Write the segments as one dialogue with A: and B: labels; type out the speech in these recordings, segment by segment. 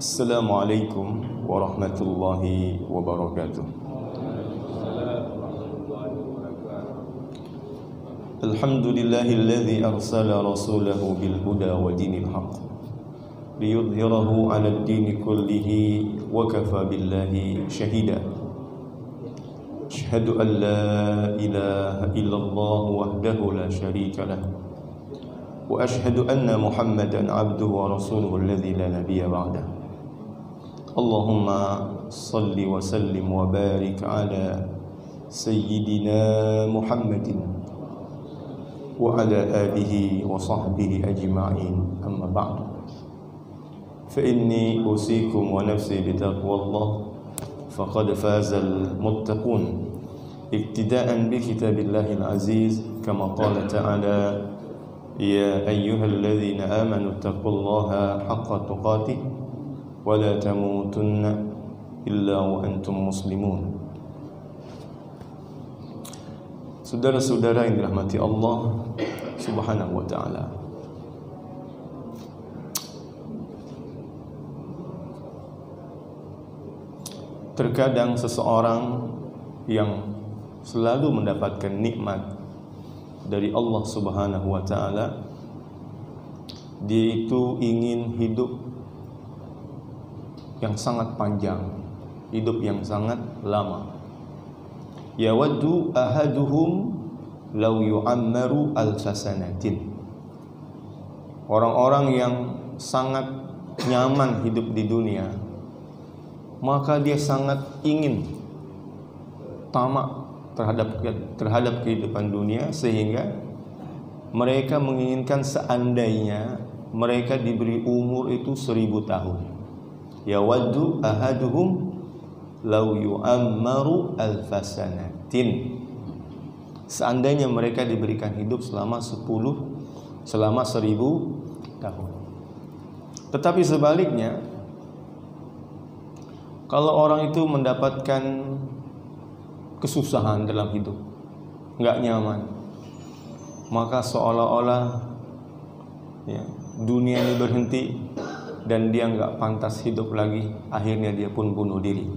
A: Assalamualaikum warahmatullahi wabarakatuh. Alhamdulillahilladzi arsala rasulahu bil huda wa dinil haqq liyudhhirahu 'alad dini kullihi wa kafa billahi shahida. Asyhadu an la ilaha illallah wahdahu la syarika lah wa asyhadu anna Muhammadan 'abduhu wa rasuluhu alladzi la nabiyya ba'dahu. Allahumma salli wa sallim wa barik ala sayyidina Muhammadin wa ala alihi wa sahbihi ajma'in, amma ba'du. Fa inni usikum wa nafsi bi taqwallah faqad fazal muttaqun iktida'an bi kitabillahi al-aziz kama qala ta'ala ya ayyuhalladzina amanu taqullaha haqqa tuqatih wa la tamutunna illa wa antum muslimun. Saudara-saudara yang dirahmati Allah Subhanahu wa taala, terkadang seseorang yang selalu mendapatkan nikmat dari Allah Subhanahu wa taala, dia itu ingin hidup yang sangat panjang, hidup yang sangat lama. Yawaddu ahaduhum law yu'ammaru alfasanatin. Orang-orang yang sangat nyaman hidup di dunia, maka dia sangat ingin tamak terhadap kehidupan dunia, sehingga mereka menginginkan seandainya mereka diberi umur itu 1000 tahun. Yawaddu ahaduhum law yu'ammaru alfasanatin. Seandainya mereka diberikan hidup selama 1000 tahun. Tetapi sebaliknya, kalau orang itu mendapatkan kesusahan dalam hidup, nggak nyaman, maka seolah-olah dunia ini berhenti dan dia nggak pantas hidup lagi. Akhirnya dia pun bunuh diri.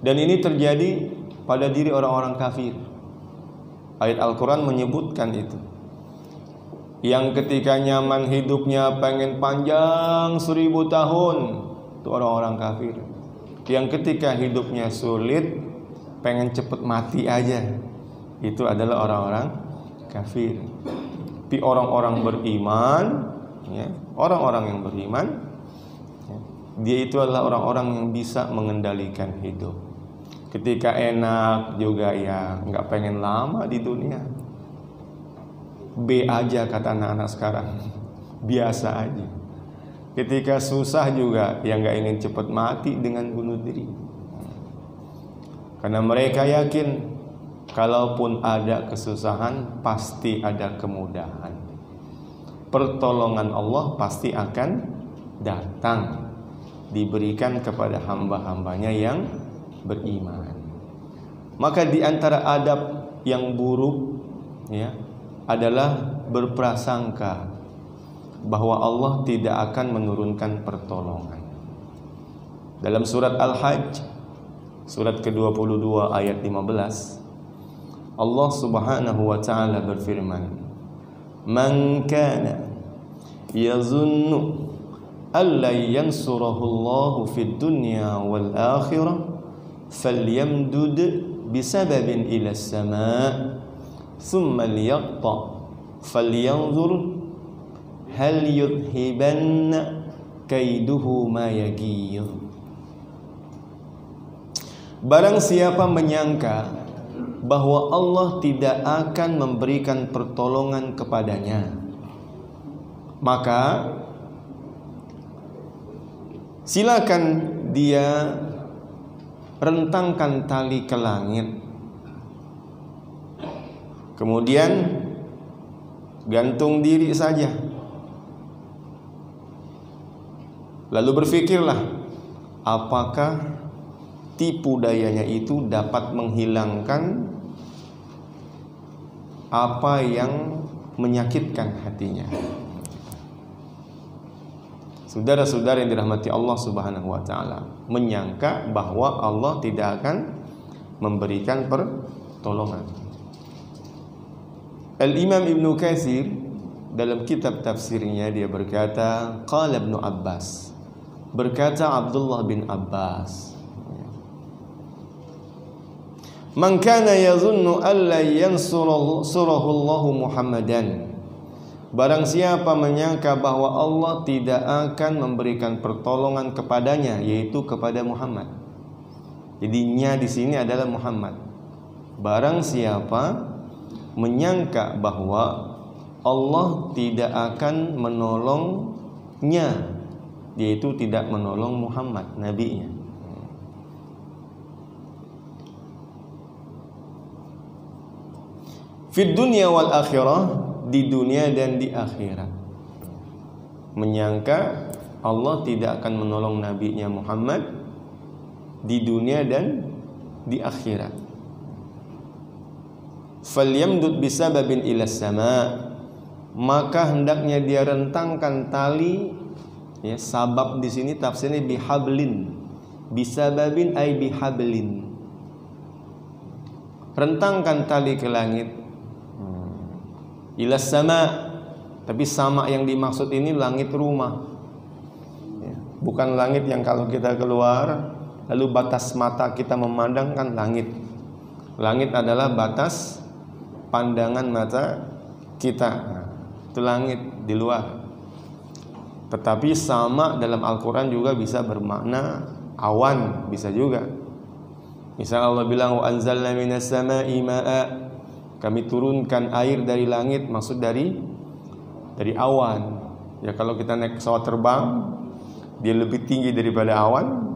A: Dan ini terjadi pada diri orang-orang kafir. Ayat Al-Quran menyebutkan itu. Yang ketika nyaman hidupnya pengen panjang 1000 tahun, itu orang-orang kafir. Yang ketika hidupnya sulit pengen cepet mati aja, itu adalah orang-orang kafir. Tapi orang-orang beriman, orang-orang yang beriman, dia itu adalah orang-orang yang bisa mengendalikan hidup. Ketika enak juga nggak pengen lama di dunia. B aja kata anak-anak sekarang, biasa aja. Ketika susah juga nggak ingin cepat mati dengan bunuh diri. Karena mereka yakin kalaupun ada kesusahan pasti ada kemudahan. Pertolongan Allah pasti akan datang, diberikan kepada hamba-hambanya yang beriman. Maka di antara adab yang buruk adalah berprasangka bahwa Allah tidak akan menurunkan pertolongan. Dalam surat Al-Hajj, surat ke-22 ayat 15, Allah Subhanahu wa ta'ala berfirman, "Man kana yazunnu alla yansurahu Allahu fid dunya wal akhirah falyamdud bisababin ila as-sama' thumma liyaqta falyanzur hal yudhibanna kaiduhu ma yaghir." Barang siapa menyangka bahwa Allah tidak akan memberikan pertolongan kepadanya, maka silakan dia rentangkan tali ke langit, kemudian gantung diri saja, lalu berpikirlah apakah tipu dayanya itu dapat menghilangkan apa yang menyakitkan hatinya. Saudara-saudara yang dirahmati Allah Subhanahu wa taala, menyangka bahwa Allah tidak akan memberikan pertolongan. Al-Imam Ibnu Katsir dalam kitab tafsirnya dia berkata, qala Ibnu Abbas, berkata Abdullah bin Abbas, man kana yazunnu alla yansurahu Allah Muhammadan, barang siapa menyangka bahwa Allah tidak akan memberikan pertolongan kepadanya, yaitu kepada Muhammad. Jadi nya di sini adalah Muhammad. Barang siapa menyangka bahwa Allah tidak akan menolongnya, yaitu tidak menolong Muhammad, nabinya. Fid dunya wal akhirah, di dunia dan di akhirat. Menyangka Allah tidak akan menolong nabinya Muhammad di dunia dan di akhirat. Falyamdud bisababin ila sama, maka hendaknya dia rentangkan tali, ya, sabab di sini tafsirnya bihablin, bisababin ay bihablin, rentangkan tali ke langit, ila sama, tapi sama yang dimaksud ini langit rumah, ya, bukan langit yang kalau kita keluar lalu batas mata kita memandangkan langit. Langit adalah batas pandangan mata kita, itu langit di luar. Tetapi sama dalam Al-Quran juga bisa bermakna awan, bisa juga. Misal Allah bilang wa anzalna minas sama'i ma'a, kami turunkan air dari langit, maksud dari awan. Ya, kalau kita naik pesawat terbang, dia lebih tinggi daripada awan,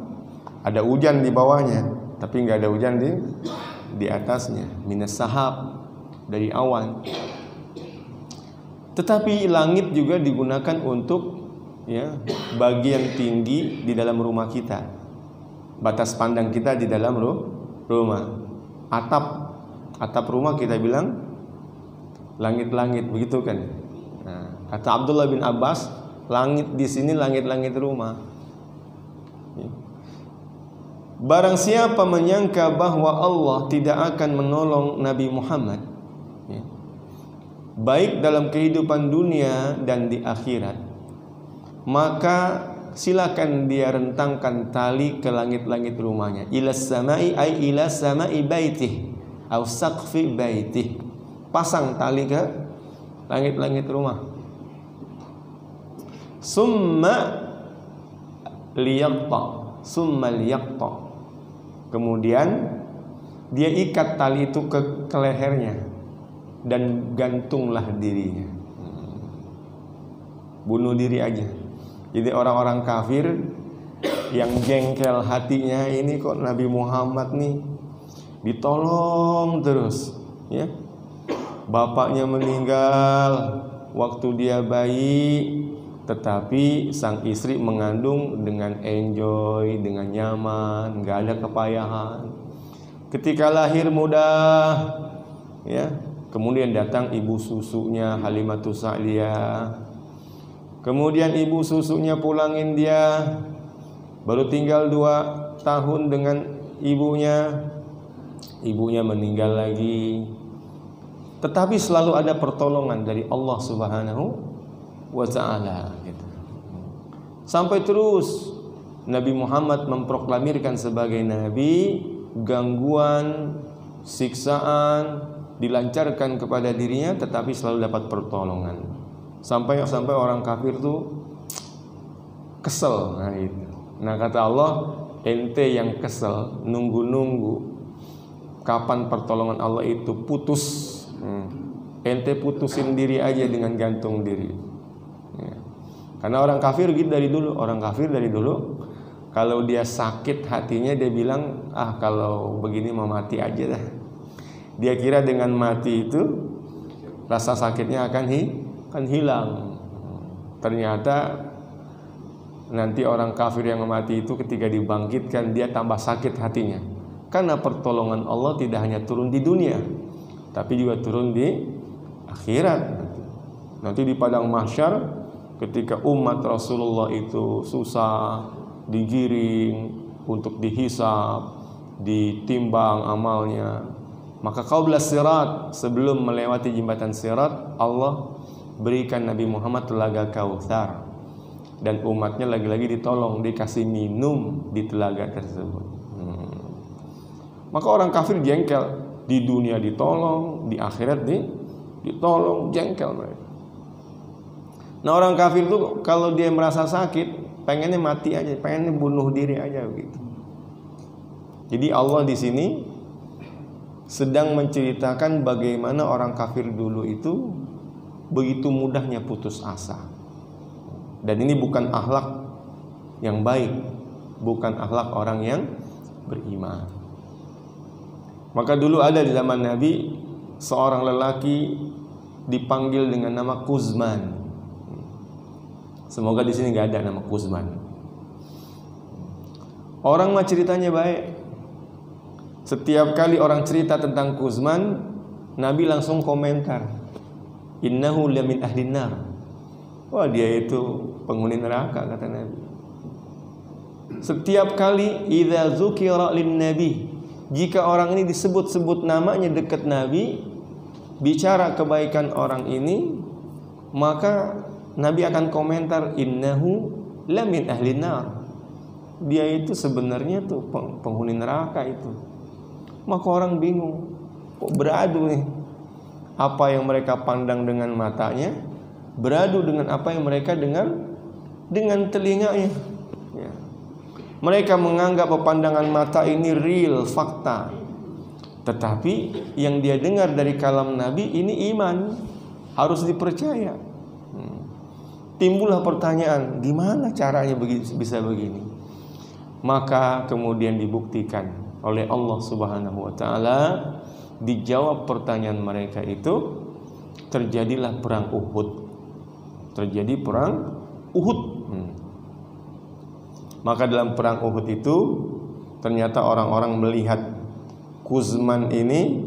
A: ada hujan di bawahnya, tapi nggak ada hujan di atasnya. Minas sahab, dari awan. Tetapi langit juga digunakan untuk, ya, bagian tinggi di dalam rumah kita, batas pandang kita di dalam rumah. Atap rumah kita bilang langit-langit, begitu kan? Nah, kata Abdullah bin Abbas, langit di sini langit-langit rumah. Barang siapa menyangka bahwa Allah tidak akan menolong Nabi Muhammad, ya, baik dalam kehidupan dunia dan di akhirat, maka silakan dia rentangkan tali ke langit-langit rumahnya. Ila samai ay ila samai baitih au saqfi baitih, pasang tali ke langit-langit rumah. Summa liyaqta, kemudian dia ikat tali itu ke lehernya dan gantunglah dirinya. Bunuh diri aja. Jadi orang-orang kafir yang jengkel hatinya, ini kok Nabi Muhammad nih ditolong terus, ya. Bapaknya meninggal waktu dia bayi, tetapi sang istri mengandung dengan enjoy, dengan nyaman, nggak ada kepayahan. Ketika lahir mudah, ya, kemudian datang ibu susunya Halimatus Sa'diyah. Kemudian ibu susunya pulangin dia, baru tinggal 2 tahun dengan ibunya. Ibunya meninggal lagi. Tetapi selalu ada pertolongan dari Allah Subhanahu wa ta'ala, gitu. Sampai terus Nabi Muhammad memproklamirkan sebagai nabi, gangguan, siksaan dilancarkan kepada dirinya, tetapi selalu dapat pertolongan. Sampai orang kafir tuh kesel. Nah, itu. Nah, kata Allah, ente yang kesel, nunggu-nunggu kapan pertolongan Allah itu putus. Ente putusin diri aja dengan gantung diri. Ya. Karena orang kafir gitu dari dulu. Orang kafir dari dulu, kalau dia sakit hatinya dia bilang, kalau begini mau mati aja dah. Dia kira dengan mati itu rasa sakitnya akan hilang. Ternyata nanti orang kafir yang mati itu ketika dibangkitkan dia tambah sakit hatinya. Karena pertolongan Allah tidak hanya turun di dunia, tapi juga turun di akhirat. Nanti di padang mahsyar ketika umat Rasulullah itu susah, digiring untuk dihisab, ditimbang amalnya, maka qabla sirat, sebelum melewati jembatan sirat, Allah berikan Nabi Muhammad telaga Kautsar, dan umatnya lagi-lagi ditolong, dikasih minum di telaga tersebut. Maka orang kafir jengkel, di dunia ditolong, di akhirat ditolong, jengkel mereka. Nah, orang kafir itu kalau dia merasa sakit, pengennya mati aja, pengennya bunuh diri aja begitu. Jadi Allah di sini sedang menceritakan bagaimana orang kafir dulu itu begitu mudahnya putus asa. Dan ini bukan akhlak yang baik, bukan akhlak orang yang beriman. Maka dulu ada di zaman Nabi seorang lelaki dipanggil dengan nama Kuzman. Semoga di sini nggak ada nama Kuzman. Orang mah ceritanya baik. Setiap kali orang cerita tentang Kuzman, Nabi langsung komentar, innahu lamin ahlin nar. Wah, dia itu penghuni neraka, kata Nabi. Setiap kali idza dzukira lin nabi, jika orang ini disebut-sebut namanya dekat Nabi, bicara kebaikan orang ini, maka Nabi akan komentar, innahu lamin ahlin nar. Dia itu sebenarnya tuh penghuni neraka itu. Maka orang bingung, kok beradu nih? Apa yang mereka pandang dengan matanya beradu dengan apa yang mereka dengar dengan telinganya. Ya. Mereka menganggap pemandangan mata ini real, fakta. Tetapi yang dia dengar dari kalam Nabi ini iman, harus dipercaya. Timbullah pertanyaan, gimana caranya bisa begini? Maka kemudian dibuktikan oleh Allah Subhanahu wa taala, dijawab pertanyaan mereka itu, terjadilah perang Uhud. Terjadi perang Uhud. Maka dalam perang Uhud itu ternyata orang-orang melihat Kuzman ini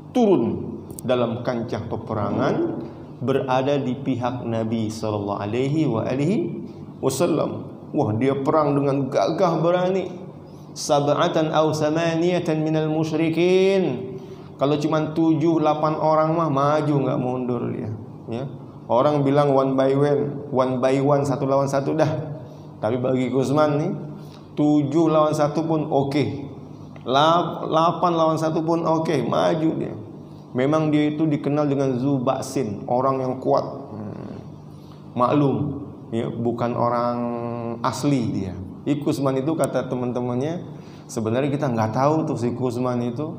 A: turun dalam kancah peperangan, berada di pihak Nabi sallallahu alaihi wasallam. Wah, dia perang dengan gagah berani. Sab'atan aw samaniyatan minal musyrikin. Kalau cuma 7-8 orang mah maju, nggak mundur dia. Ya. Orang bilang one by one, satu lawan satu dah. Tapi bagi Kuzman nih, 7 lawan 1 pun oke. 8 lawan 1 pun oke, maju dia. Memang dia itu dikenal dengan Zubaksin, orang yang kuat. Maklum, ya, bukan orang asli dia. Kuzman itu kata teman-temannya, sebenarnya kita nggak tahu tuh si Kuzman itu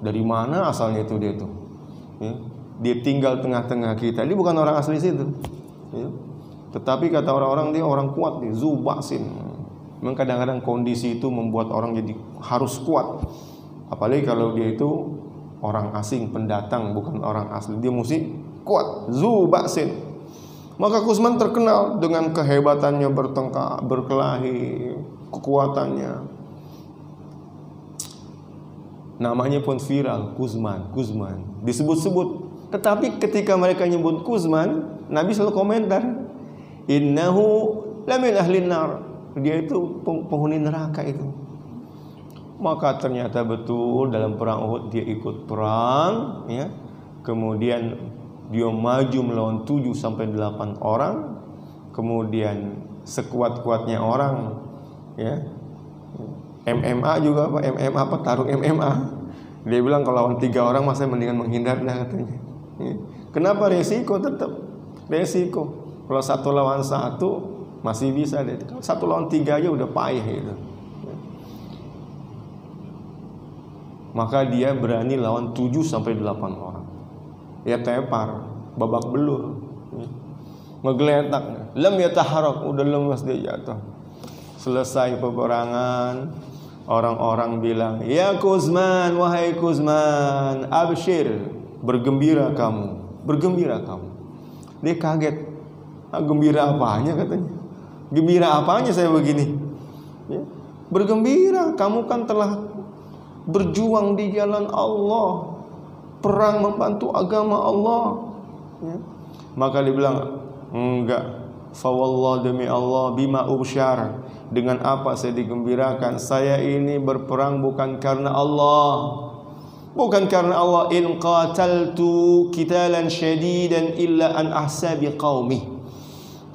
A: dari mana asalnya itu dia tuh. Ya. Dia tinggal tengah-tengah kita. Dia bukan orang asli situ. Ya. Tetapi kata orang-orang dia orang kuat, dia Zubaksin. Memang kadang-kadang kondisi itu membuat orang jadi harus kuat. Apalagi kalau dia itu orang asing, pendatang, bukan orang asli, dia mesti kuat. Zubaksin. Maka Kuzman terkenal dengan kehebatannya bertengkar, berkelahi, kekuatannya. Namanya pun viral, Kuzman. Disebut-sebut. Tetapi ketika mereka nyebut Kuzman, Nabi selalu komentar, innahu lamin ahlin nar. Dia itu penghuni neraka itu. Maka ternyata betul dalam perang Uhud dia ikut perang, ya. Kemudian dia maju melawan 7-8 orang. Kemudian sekuat-kuatnya orang, ya. MMA juga apa? MMA apa? Tarung MMA. Dia bilang kalau lawan 3 orang masa mendingan menghindar dah, katanya. Ya. Kenapa? Resiko tetap. Resiko. Kalau 1 lawan 1 masih bisa deh. 1 lawan 3 aja udah payah itu. Ya. Maka dia berani lawan 7-8 orang. Ya tepar, babak belur, ngegeletak, lam yataharrak, udah lemas dia jatuh. Selesai peperangan, orang-orang bilang, ya Kuzman, wahai Kuzman, abshir, bergembira kamu. Dia kaget, gembira apanya katanya? Gembira apanya saya begini? Ya. Bergembira, kamu kan telah berjuang di jalan Allah, perang membantu agama Allah, ya. Maka dia bilang, enggak, fa wallah, demi Allah, bima ubsyar, dengan apa saya digembirakan, saya ini berperang bukan karena Allah, bukan karena Allah. In qataltu qitalan syadidan illa an ahsabi qaumi,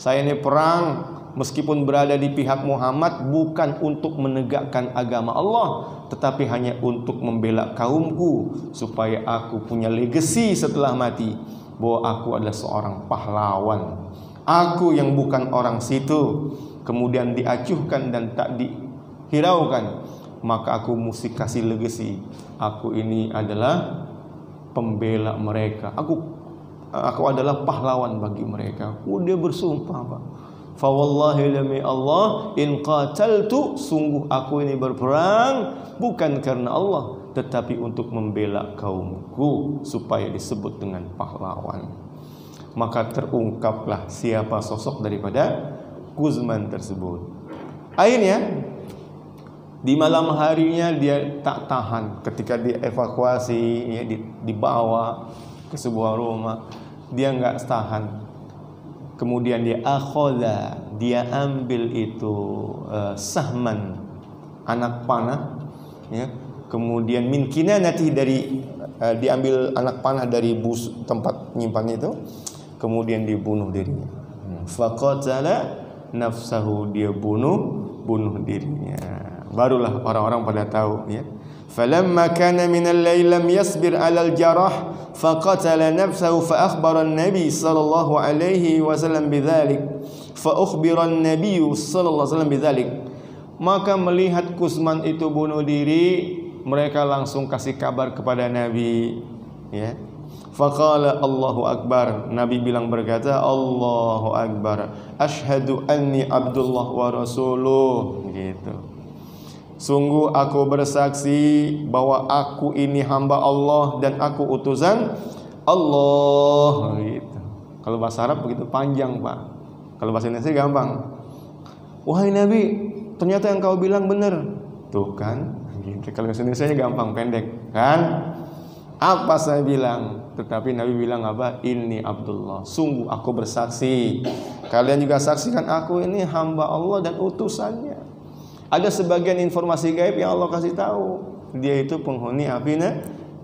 A: saya ini perang meskipun berada di pihak Muhammad bukan untuk menegakkan agama Allah, tetapi hanya untuk membela kaumku, supaya aku punya legacy setelah mati, bahwa aku adalah seorang pahlawan. Aku yang bukan orang situ, kemudian diacuhkan dan tak dihiraukan, maka aku mesti kasih legacy. Aku ini adalah pembela mereka. Aku adalah pahlawan bagi mereka. Dia bersumpah, Pak. Fa wallahi demi Allah, in qataltu, sungguh aku ini berperang bukan karena Allah, tetapi untuk membela kaumku, supaya disebut dengan pahlawan. Maka terungkaplah siapa sosok daripada Kuzman tersebut. Akhirnya di malam harinya dia tak tahan, ketika dievakuasi, ya, dibawa ke sebuah rumah, dia nggak tahan. Kemudian dia akhoda, dia ambil itu sahman, anak panah, ya. Kemudian min kinanati, dari diambil anak panah dari tempat nyimpan itu, kemudian dibunuh dirinya. Faqatala nafsahu, dia bunuh dirinya. Barulah orang-orang pada tahu, ya. Falamma kana min al-lail lam yasbir 'ala al-jarah faqatala nafsahu fa akhbara an-nabi sallallahu alaihi wasallam bidzalik. Fa ukhbira an-nabi sallallahu alaihi wasallam bidzalik. Maka melihat Kuzman itu bunuh diri, mereka langsung kasih kabar kepada Nabi, ya. Faqala Allahu Akbar, Nabi berkata Allahu Akbar, asyhadu anni Abdullah wa rasuluh, gitu. Sungguh aku bersaksi bahwa aku ini hamba Allah dan aku utusan Allah, gitu. Kalau bahasa Arab begitu panjang, Pak. Kalau bahasa Indonesia gampang. Wahai Nabi, ternyata yang kau bilang benar. Tuh kan, gitu. Kalau bahasa Indonesia gampang, pendek, kan? Apa saya bilang? Tetapi Nabi bilang apa? Inni Abdullah, sungguh aku bersaksi, kalian juga saksikan aku ini hamba Allah dan utusannya. Ada sebagian informasi gaib yang Allah kasih tahu, dia itu penghuni api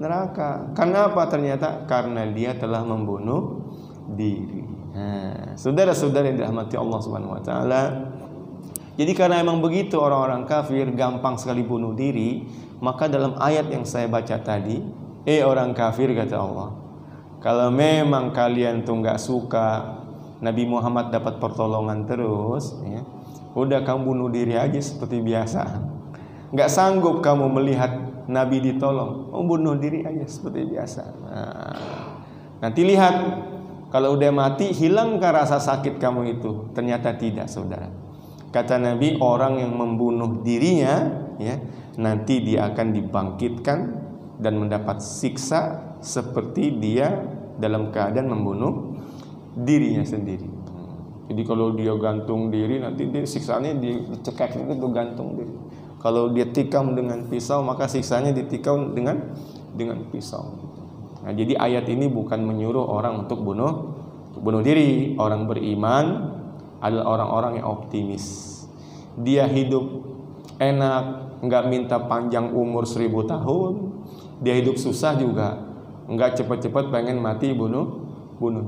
A: neraka. Karena apa? Ternyata karena dia telah membunuh diri. Saudara-saudara yang dirahmati Allah Subhanahu wa taala, jadi karena emang begitu orang-orang kafir gampang sekali bunuh diri, maka dalam ayat yang saya baca tadi, orang kafir, kata Allah, kalau memang kalian tuh nggak suka Nabi Muhammad dapat pertolongan terus, ya, udah kamu bunuh diri aja seperti biasa. Nggak sanggup kamu melihat Nabi ditolong, bunuh diri aja seperti biasa. Nanti lihat, kalau udah mati hilangkah rasa sakit kamu itu? Ternyata tidak, saudara. Kata Nabi, orang yang membunuh dirinya, ya, nanti dia akan dibangkitkan dan mendapat siksa seperti dia dalam keadaan membunuh dirinya sendiri. Jadi kalau dia gantung diri, nanti dia siksaannya dicekek itu gantung diri. Kalau dia tikam dengan pisau, maka siksanya ditikam dengan pisau. Nah, jadi ayat ini bukan menyuruh orang untuk bunuh diri. Orang beriman adalah orang-orang yang optimis. Dia hidup enak, nggak minta panjang umur 1000 tahun. Dia hidup susah juga, nggak cepat-cepat pengen mati bunuh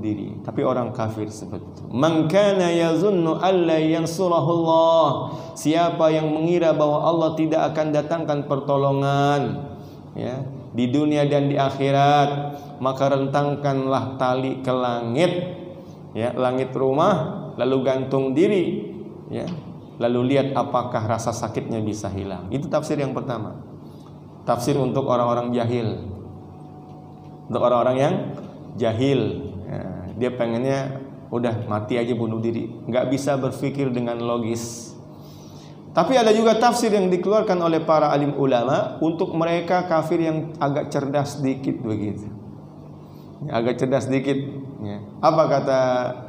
A: diri. Tapi orang kafir seperti itu. Man kana yazunnu alla yansurahullah, siapa yang mengira bahwa Allah tidak akan datangkan pertolongan, ya, di dunia dan di akhirat, maka rentangkanlah tali ke langit, ya, langit rumah, lalu gantung diri, ya, lalu lihat apakah rasa sakitnya bisa hilang. Itu tafsir yang pertama. Tafsir untuk orang-orang jahil. Untuk orang-orang yang jahil, ya, dia pengennya udah mati aja bunuh diri, nggak bisa berpikir dengan logis. Tapi ada juga tafsir yang dikeluarkan oleh para alim ulama untuk mereka kafir yang agak cerdas sedikit begitu, agak cerdas sedikit, ya. Apa kata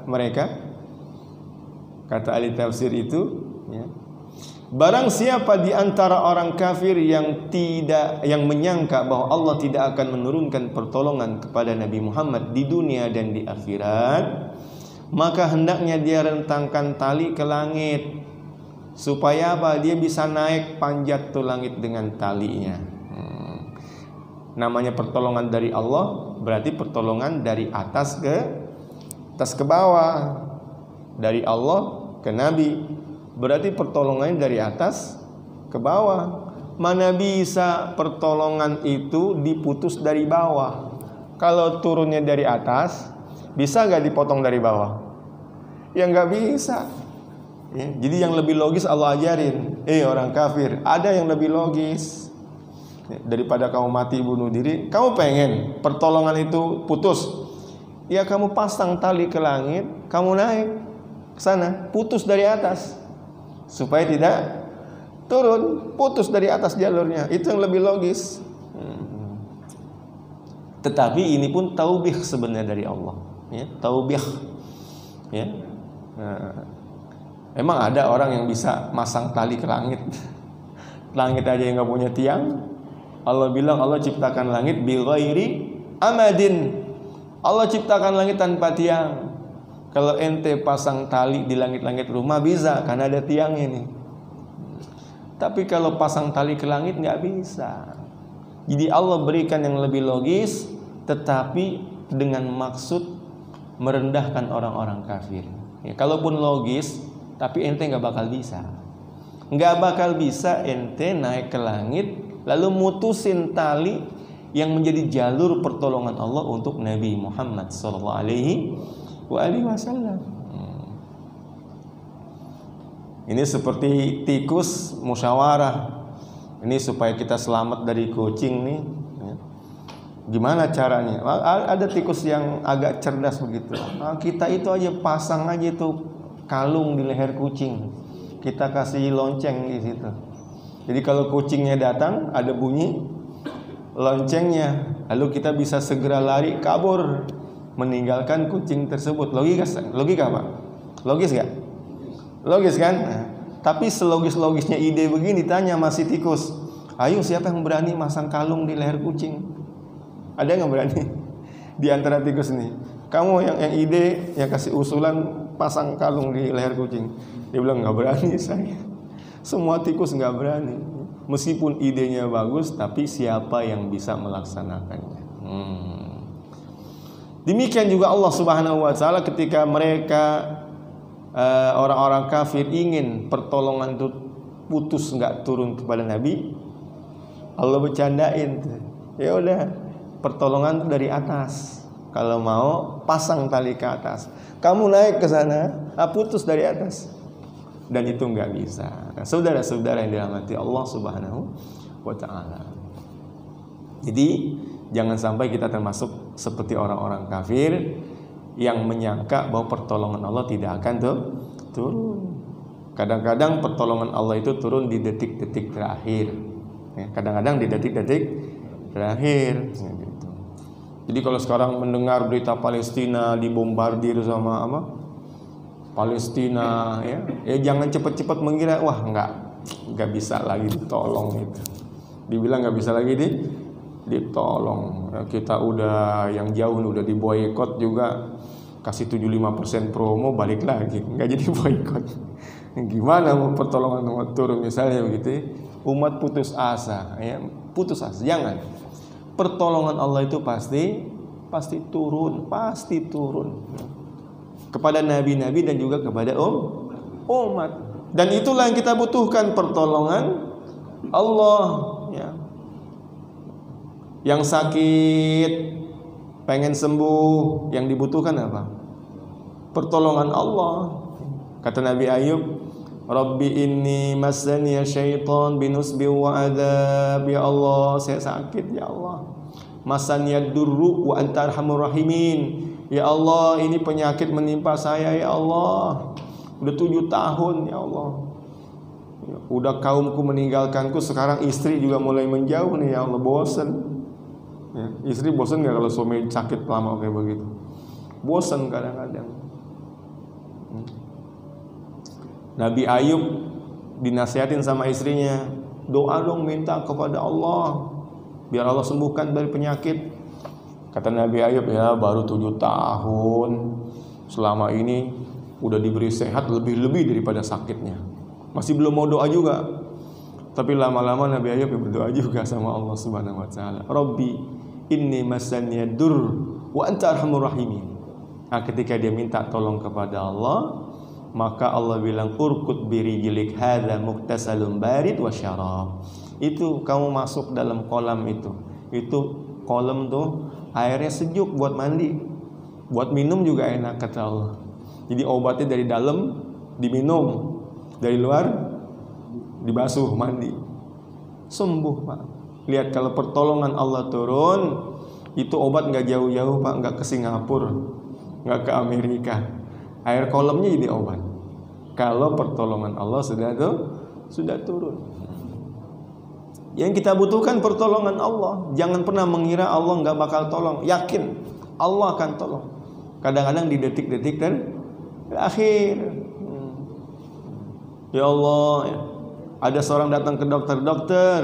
A: mereka? Kata ahli tafsir itu, ya, barang siapa di antara orang kafir yang menyangka bahwa Allah tidak akan menurunkan pertolongan kepada Nabi Muhammad di dunia dan di akhirat, maka hendaknya dia rentangkan tali ke langit. Supaya apa? Dia bisa naik panjat tuh langit dengan talinya. Namanya pertolongan dari Allah, berarti pertolongan dari atas ke bawah. Dari Allah ke Nabi, berarti pertolongannya dari atas ke bawah. Mana bisa pertolongan itu diputus dari bawah? Kalau turunnya dari atas, bisa gak dipotong dari bawah? Ya gak bisa. Ya, jadi yang lebih logis Allah ajarin. Orang kafir, ada yang lebih logis. Daripada kamu mati bunuh diri, kamu pengen pertolongan itu putus, ya kamu pasang tali ke langit, kamu naik ke sana, putus dari atas supaya tidak turun, putus dari atas jalurnya. Itu yang lebih logis. Tetapi ini pun taubih sebenarnya dari Allah, ya, taubih. Ya. Emang ada orang yang bisa masang tali ke langit? Langit aja yang nggak punya tiang. Allah bilang Allah ciptakan langit bi ghairi amadin. Allah ciptakan langit tanpa tiang. Kalau ente pasang tali di langit-langit rumah bisa, karena ada tiang ini. Tapi kalau pasang tali ke langit nggak bisa. Jadi Allah berikan yang lebih logis, tetapi dengan maksud merendahkan orang-orang kafir. Ya, kalaupun logis, tapi ente nggak bakal bisa. Nggak bakal bisa ente naik ke langit lalu mutusin tali yang menjadi jalur pertolongan Allah untuk Nabi Muhammad SAW. Ini seperti tikus musyawarah. Ini supaya kita selamat dari kucing nih. Gimana caranya? Ada tikus yang agak cerdas begitu. Kita itu aja pasang aja itu kalung di leher kucing. Kita kasih lonceng di situ. Jadi kalau kucingnya datang, ada bunyi loncengnya, lalu kita bisa segera lari kabur, meninggalkan kucing tersebut. Logika Pak? Logis gak? Logis kan? Tapi selogis-logisnya ide begini, tanya masih tikus, ayo siapa yang berani masang kalung di leher kucing? Ada yang berani? Di antara tikus ini, kamu yang ide, yang kasih usulan pasang kalung di leher kucing. Dia bilang nggak berani saya. Semua tikus nggak berani. Meskipun idenya bagus, tapi siapa yang bisa melaksanakannya? Demikian juga Allah Subhanahu Wa Taala ketika mereka orang-orang kafir ingin pertolongan itu putus nggak turun kepada Nabi, Allah bercandain. Ya udah, pertolongan dari atas. Kalau mau pasang tali ke atas, kamu naik ke sana, putus dari atas. Dan itu nggak bisa. Nah, saudara-saudara yang dirahmati Allah Subhanahu Wa Taala. Jadi jangan sampai kita termasuk seperti orang-orang kafir yang menyangka bahwa pertolongan Allah tidak akan turun. Kadang-kadang pertolongan Allah itu turun di detik-detik terakhir. Kadang-kadang di detik-detik terakhir. Jadi kalau sekarang mendengar berita Palestina dibombardir sama Palestina, ya jangan cepat-cepat mengira nggak bisa lagi ditolong itu. Dibilang nggak bisa lagi ditolong. Kita udah yang jauh udah diboikot juga, kasih 75% promo balik lagi, nggak jadi boikot. Gimana mau pertolongan mau turun misalnya begitu? Umat putus asa, putus asa. Jangan. Pertolongan Allah itu pasti turun, kepada nabi-nabi dan juga kepada umat. Dan itulah yang kita butuhkan, pertolongan Allah. Ya. Yang sakit pengen sembuh, yang dibutuhkan apa? Pertolongan Allah. Kata Nabi Ayub, Rabbi inni massaniya syaitan binusbi wa adab. Ya Allah, saya sakit ya Allah. Massaniya durru wa anta arhamur rahimin. Ya Allah, ini penyakit menimpa saya ya Allah. Udah 7 tahun ya Allah. Udah kaumku meninggalkanku, sekarang istri juga mulai menjauh nih ya Allah, bosan. Ya, istri bosan gak kalau suami sakit lama kayak begitu? Bosan kadang-kadang. Nabi Ayub dinasihatin sama istrinya, doa dong, minta kepada Allah biar Allah sembuhkan dari penyakit. Kata Nabi Ayub, ya baru 7 tahun selama ini udah diberi sehat lebih-lebih daripada sakitnya. Masih belum mau doa juga. Tapi lama-lama Nabi Ayub berdoa juga sama Allah Subhanahu wa taala. Rabbi inni massaniya dur wa anta arhamur rahimin. Nah, ketika dia minta tolong kepada Allah, maka Allah bilang urkut birijlik hadza muktasalun barid wa syarab. Itu kamu masuk dalam kolam itu. Itu kolam tuh airnya sejuk buat mandi. Buat minum juga enak kata Allah. Jadi obatnya dari dalam diminum, dari luar dibasuh mandi. Sembuh, Pak. Lihat kalau pertolongan Allah turun, itu obat enggak jauh-jauh, Pak, enggak ke Singapura, enggak ke Amerika. Air kolamnya jadi obat. Kalau pertolongan Allah sudah turun. Yang kita butuhkan pertolongan Allah. Jangan pernah mengira Allah enggak bakal tolong. Yakin Allah akan tolong. Kadang-kadang di detik-detik akhir. Ya Allah, ya. Ada seorang datang ke dokter,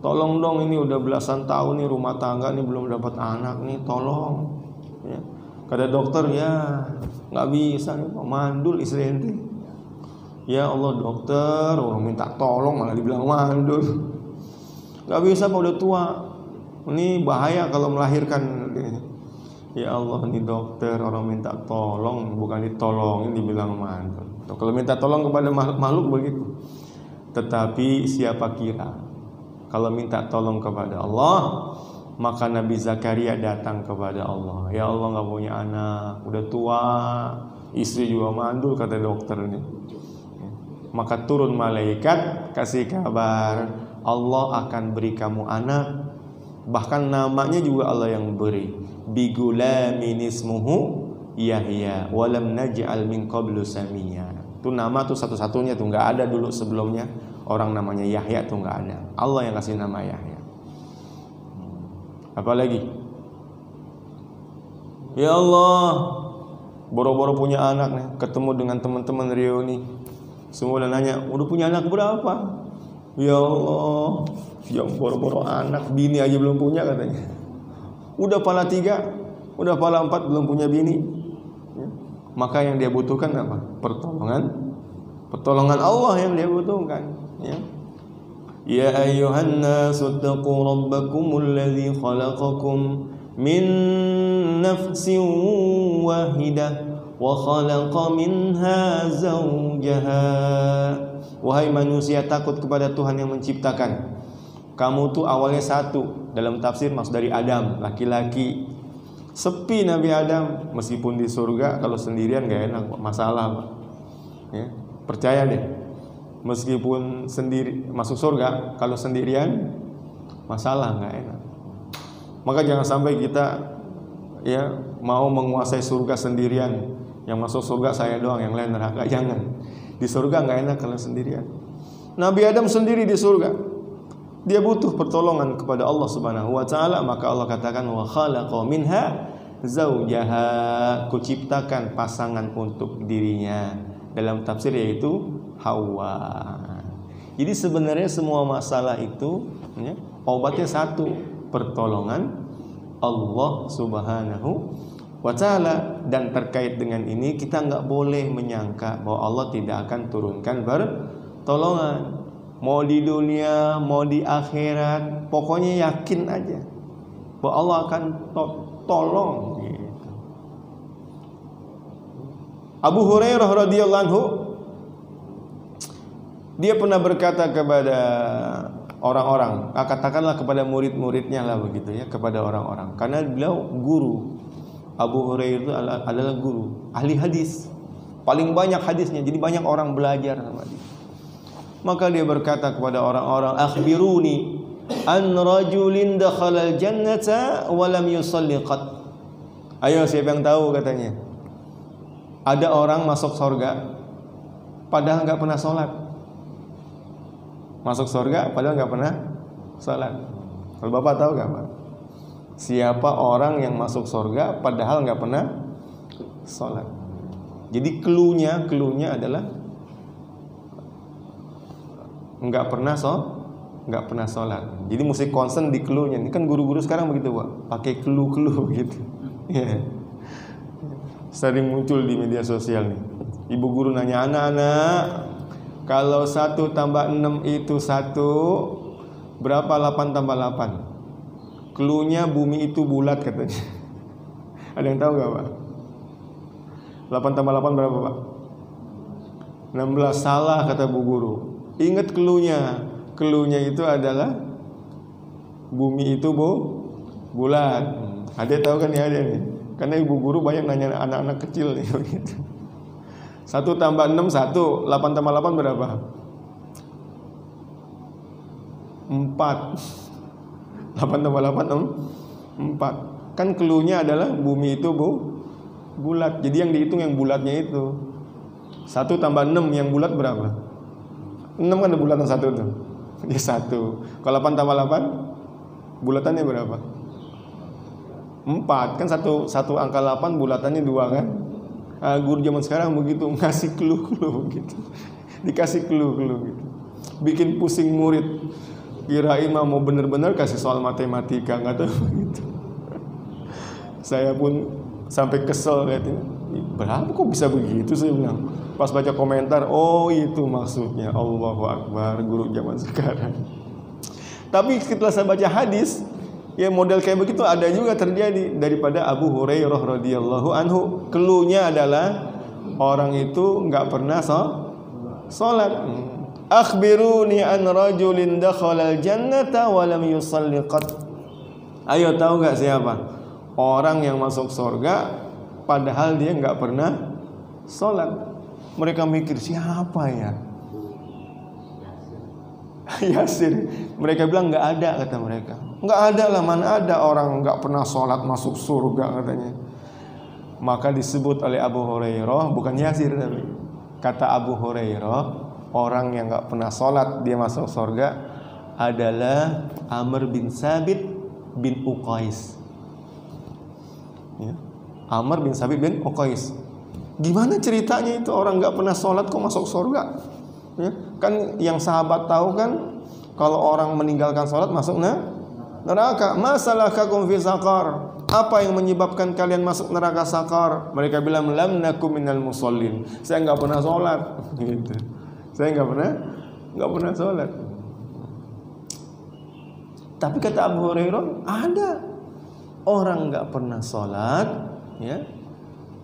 A: tolong dong, ini udah belasan tahun nih rumah tangga nih belum dapat anak nih, tolong. Ya. Kata dokter, ya nggak bisa nih, mandul istri ente. Ya Allah dokter, orang minta tolong malah dibilang mandul. Nggak bisa, Pak, udah tua. Ini bahaya kalau melahirkan. Ya Allah, ini dokter, orang minta tolong, bukan ditolongin dibilang mandul. Kalau minta tolong kepada makhluk begitu. Tetapi siapa kira kalau minta tolong kepada Allah, maka Nabi Zakaria datang kepada Allah. Ya Allah, nggak punya anak, udah tua, istri juga mandul kata dokter ini. Maka turun malaikat kasih kabar, Allah akan beri kamu anak. Bahkan namanya juga Allah yang beri. Bigulamin ismuhu Yahya walam naj'al min qablu samiyya. Itu nama tuh satu-satunya tuh, nggak ada dulu sebelumnya orang namanya Yahya tuh, nggak ada. Allah yang kasih nama Yahya. Apalagi? Ya Allah, boro-boro punya anak nih, ketemu dengan teman-teman reuni, semua udah nanya, udah punya anak berapa? Ya Allah, yang boro-boro anak, bini aja belum punya katanya. Udah pala 3, udah pala 4 belum punya bini. Maka yang dia butuhkan apa? Pertolongan Allah yang dia butuhkan. Ya ayyuhan nasu taqu rabbakumul ladzi khalaqakum min nafsin wahidah wa khalaqa minha zawjaha. Wahai manusia, takut kepada Tuhan yang menciptakan. Kamu tuh awalnya satu. Dalam tafsir maksud dari Adam, laki-laki. Sepi Nabi Adam, meskipun di surga kalau sendirian gak enak, masalah, Pak. Ya, percaya deh. Meskipun sendiri masuk surga, kalau sendirian masalah, gak enak. Maka jangan sampai kita ya mau menguasai surga sendirian. Yang masuk surga saya doang, yang lain neraka. Jangan. Di surga gak enak kalau sendirian. Nabi Adam sendiri di surga. Dia butuh pertolongan kepada Allah Subhanahu wa taala, maka Allah katakan wa khalaqa minha zaujaha, kuciptakan pasangan untuk dirinya. Dalam tafsir yaitu Hawa. Jadi sebenarnya semua masalah itu ya, obatnya satu, pertolongan Allah Subhanahu wa taala. Dan terkait dengan ini kita enggak boleh menyangka bahwa Allah tidak akan turunkan pertolongan. Mau di dunia, mau di akhirat, pokoknya yakin aja bahwa Allah akan tolong. Gitu. Abu Hurairah radhiyallahu anhu, dia pernah berkata kepada orang-orang, katakanlah kepada murid-muridnya lah begitu ya, kepada orang-orang. Karena beliau guru. Abu Hurairah itu adalah guru, ahli hadis, paling banyak hadisnya. Jadi banyak orang belajar sama dia. Maka dia berkata kepada orang-orang, akhbiruni an rajulin dakhalal jannata wa lam yusalli qat. Ayo, siapa yang tahu katanya? Ada orang masuk surga padahal enggak pernah salat. Masuk surga padahal enggak pernah salat. Kalau Bapak tahu enggak, Pak? Siapa orang yang masuk surga padahal enggak pernah salat? Jadi clue-nya adalah nggak pernah sholat. Jadi mesti concern di clue-nya. Ini kan guru-guru sekarang begitu, Pak, pakai clue gitu. Yeah. sering muncul di media sosial nih. Ibu guru nanya anak-anak, kalau 1 tambah 6 itu 1, berapa 8 tambah 8? Cluenya bumi itu bulat katanya. Ada yang tahu gak Pak? 8 tambah 8 berapa Pak? 16. Salah kata bu guru. Ingat cluenya. Cluenya itu adalah bumi itu bulat. Ada tahu kan ya ada nih? Karena ibu guru banyak nanya anak-anak kecil nih begitu. 1 tambah 6 1, 8 tambah 8 berapa? 4. 8 tambah 8 4. Kan cluenya adalah bumi itu bulat. Jadi yang dihitung yang bulatnya itu. 1 tambah 6 yang bulat berapa? 6 kan ada bulatan 1 tuh. Dia 1. Kalau 8 tambah 8 bulatannya berapa? 4. Kan satu angka 8 bulatannya 2 kan? Guru zaman sekarang begitu, ngasih clue gitu. Dikasih clue gitu. Bikin pusing murid. Kirain mau bener-bener kasih soal matematika, enggak tahu begitu. Saya pun sampai kesel lihat ini. Berapa kok bisa begitu saya bilang. Pas baca komentar, oh itu maksudnya. Allahu Akbar, guru zaman sekarang. Tapi setelah saya baca hadis, ya model kayak begitu ada juga terjadi daripada Abu Hurairah radhiyallahu anhu. Cluenya adalah orang itu nggak pernah sholat. Akhbiruni an rajulin dakhala al-jannata wa lam yusalli qat. Ayo tahu nggak siapa? Orang yang masuk surga padahal dia nggak pernah sholat. Mereka mikir siapa ya? Yasir. Mereka bilang nggak ada kata mereka. Nggak ada lah, mana ada orang nggak pernah sholat masuk surga katanya. Maka disebut oleh Abu Hurairah, bukan Yasir tapi kata Abu Hurairah, orang yang nggak pernah sholat dia masuk surga adalah Amr bin Sabit bin Uqais. Ya. Amr bin Sabit bin Uqais. Gimana ceritanya itu orang nggak pernah sholat kok masuk surga? Ya. Kan yang sahabat tahu kan kalau orang meninggalkan sholat masuk neraka. Masalakakum fi saqar? Apa yang menyebabkan kalian masuk neraka sakar? Mereka bilang lam nakum minal musallin. Saya nggak pernah sholat. Gitu. Saya nggak pernah sholat. Tapi kata Abu Hurairah ada orang nggak pernah sholat, ya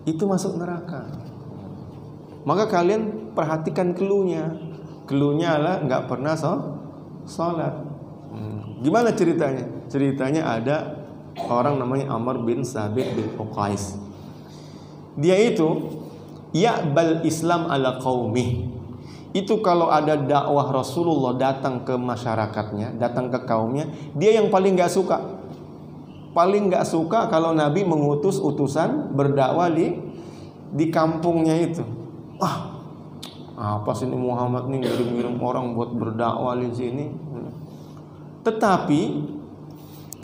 A: itu masuk neraka. Maka kalian perhatikan cluenya. Cluenya adalah nggak pernah sholat. Gimana ceritanya? Ceritanya ada orang namanya Amr bin Sabit bin Uqais. Dia itu ya'bal Islam ala qaumih. Itu kalau ada dakwah Rasulullah datang ke masyarakatnya, datang ke kaumnya, dia yang paling nggak suka. Paling nggak suka kalau Nabi mengutus utusan berdakwah di kampungnya itu. Apa sih ini Muhammad nih ngirim-ngirim orang buat berdakwah di sini? Tetapi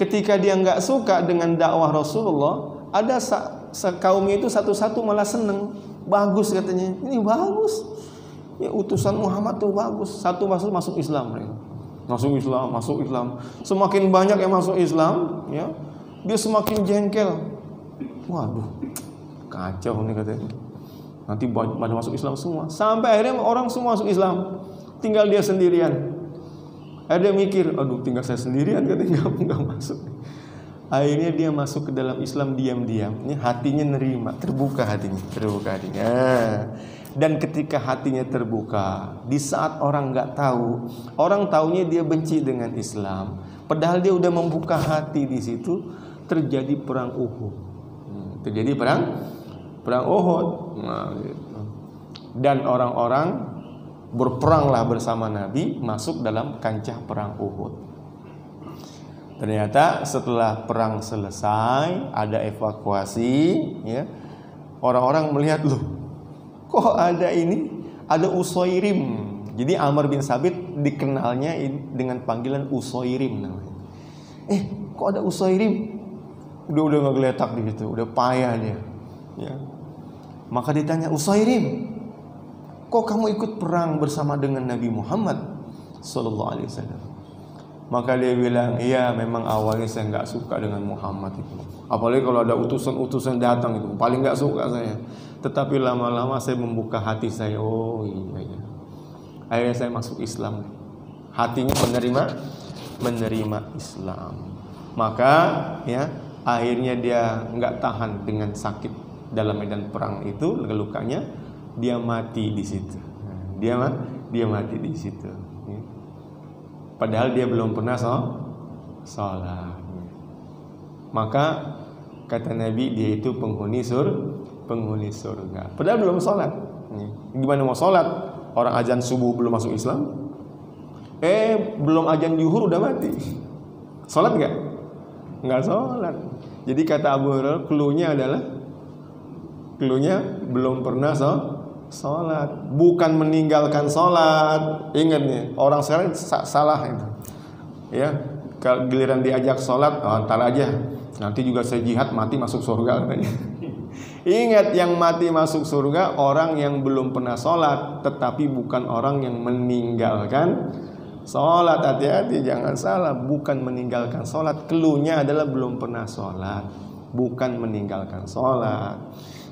A: ketika dia nggak suka dengan dakwah Rasulullah, ada sekaumnya itu satu-satu malah seneng, bagus katanya. Ini bagus. Ya utusan Muhammad tuh bagus. Satu masuk Islam mereka. Masuk Islam. Semakin banyak yang masuk Islam, ya, dia semakin jengkel. Waduh, kacau nih katanya. Nanti pada masuk Islam semua. Sampai akhirnya orang semua masuk Islam. Tinggal dia sendirian. Akhirnya dia mikir, aduh tinggal saya sendirian katanya nggak masuk. Akhirnya dia masuk ke dalam Islam diam-diam. Ini hatinya nerima, terbuka hatinya. Dan ketika hatinya terbuka, di saat orang nggak tahu, orang taunya dia benci dengan Islam. Padahal dia udah membuka hati di situ, terjadi perang Uhud. Terjadi perang Uhud. Nah, gitu. Dan orang-orang berperanglah bersama Nabi masuk dalam kancah perang Uhud. Ternyata setelah perang selesai, ada evakuasi, ya. Orang-orang melihat, loh, kok ada Usairim. Jadi Amr bin Sabit dikenalnya dengan panggilan Usairim namanya. Kok ada Usairim? Udah ngegeletak di situ, udah payah dia. Ya. Maka ditanya, Usairim, kok kamu ikut perang bersama dengan Nabi Muhammad sallallahu alaihi wasallam? Maka dia bilang, iya memang awalnya saya nggak suka dengan Muhammad itu. Apalagi kalau ada utusan-utusan datang itu, paling nggak suka saya. Tetapi lama-lama saya membuka hati saya, oh iya. Akhirnya saya masuk Islam. Hatinya menerima Islam. Maka ya akhirnya dia nggak tahan dengan sakit dalam medan perang itu, lukanya dia mati di situ. Dia mati di situ. Padahal dia belum pernah sholat. Maka kata Nabi dia itu penghuni surga. Padahal belum sholat. Gimana mau sholat? Orang azan subuh belum masuk Islam. Belum azan zuhur udah mati. Sholat nggak? Nggak sholat. Jadi kata Abu Hurairah, cluenya belum pernah sholat, bukan meninggalkan sholat. Ingat nih, orang sekarang salah itu. Ya, kalau giliran diajak sholat, ntar aja, nanti juga saya jihad mati masuk surga katanya. Ingat, yang mati masuk surga orang yang belum pernah sholat, tetapi bukan orang yang meninggalkan sholat. Hati-hati, jangan salah, bukan meninggalkan sholat. Cluenya adalah belum pernah sholat, bukan meninggalkan sholat.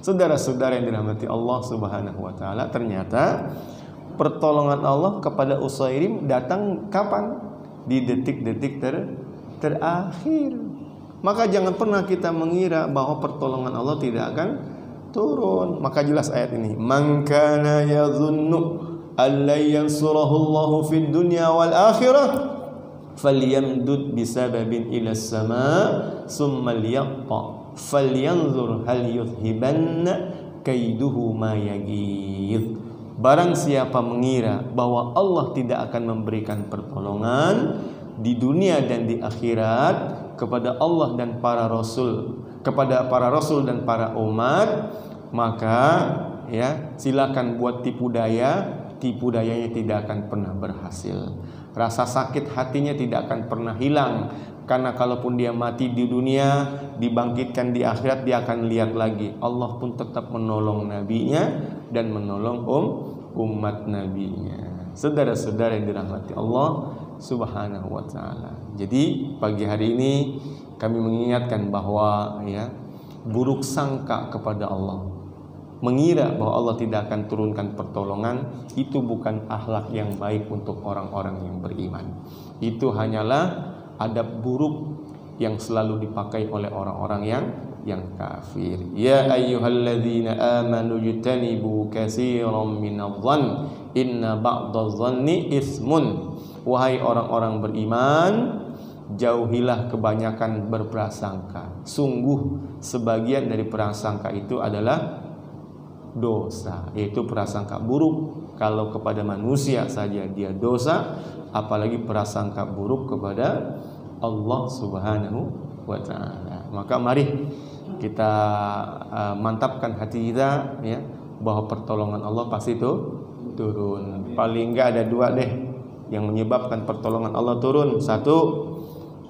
A: Saudara-saudara yang dirahmati Allah Subhanahu wa taala, ternyata pertolongan Allah kepada Utsairim datang kapan? Di detik-detik terakhir. Maka jangan pernah kita mengira bahwa pertolongan Allah tidak akan turun. Maka jelas ayat ini, man kana yadhunnu alla yansurahu Allahu fid dunya wal akhirah falyamdud bisababin ila as-sama' summa liyaqta falyanzur hal yuzhibanna kaiduhu ma yaghid. Barang siapa mengira bahwa Allah tidak akan memberikan pertolongan di dunia dan di akhirat kepada Allah dan para rasul, kepada para rasul dan para umat, maka ya silakan buat tipu dayanya tidak akan pernah berhasil. Rasa sakit hatinya tidak akan pernah hilang. Karena kalaupun dia mati di dunia, dibangkitkan di akhirat, dia akan lihat lagi Allah pun tetap menolong nabinya dan menolong umat nabinya. Saudara-saudara yang dirahmati Allah Subhanahu wa taala. Jadi pagi hari ini kami mengingatkan bahwa ya buruk sangka kepada Allah, mengira bahwa Allah tidak akan turunkan pertolongan, itu bukan akhlak yang baik untuk orang-orang yang beriman. Itu hanyalah adab buruk yang selalu dipakai oleh orang-orang yang kafir. Ya ayyuhalladzina amanu jtanibu katsiran minadh-dhann inna ba'dadh-dhanni itsmun. Wahai orang-orang beriman, jauhilah kebanyakan berprasangka. Sungguh sebagian dari prasangka itu adalah dosa, yaitu prasangka buruk. Kalau kepada manusia saja dia dosa, apalagi prasangka buruk kepada Allah Subhanahu wa taala. Maka mari kita mantapkan hati kita ya, bahwa pertolongan Allah pasti itu turun. Paling enggak ada dua deh yang menyebabkan pertolongan Allah turun. Satu,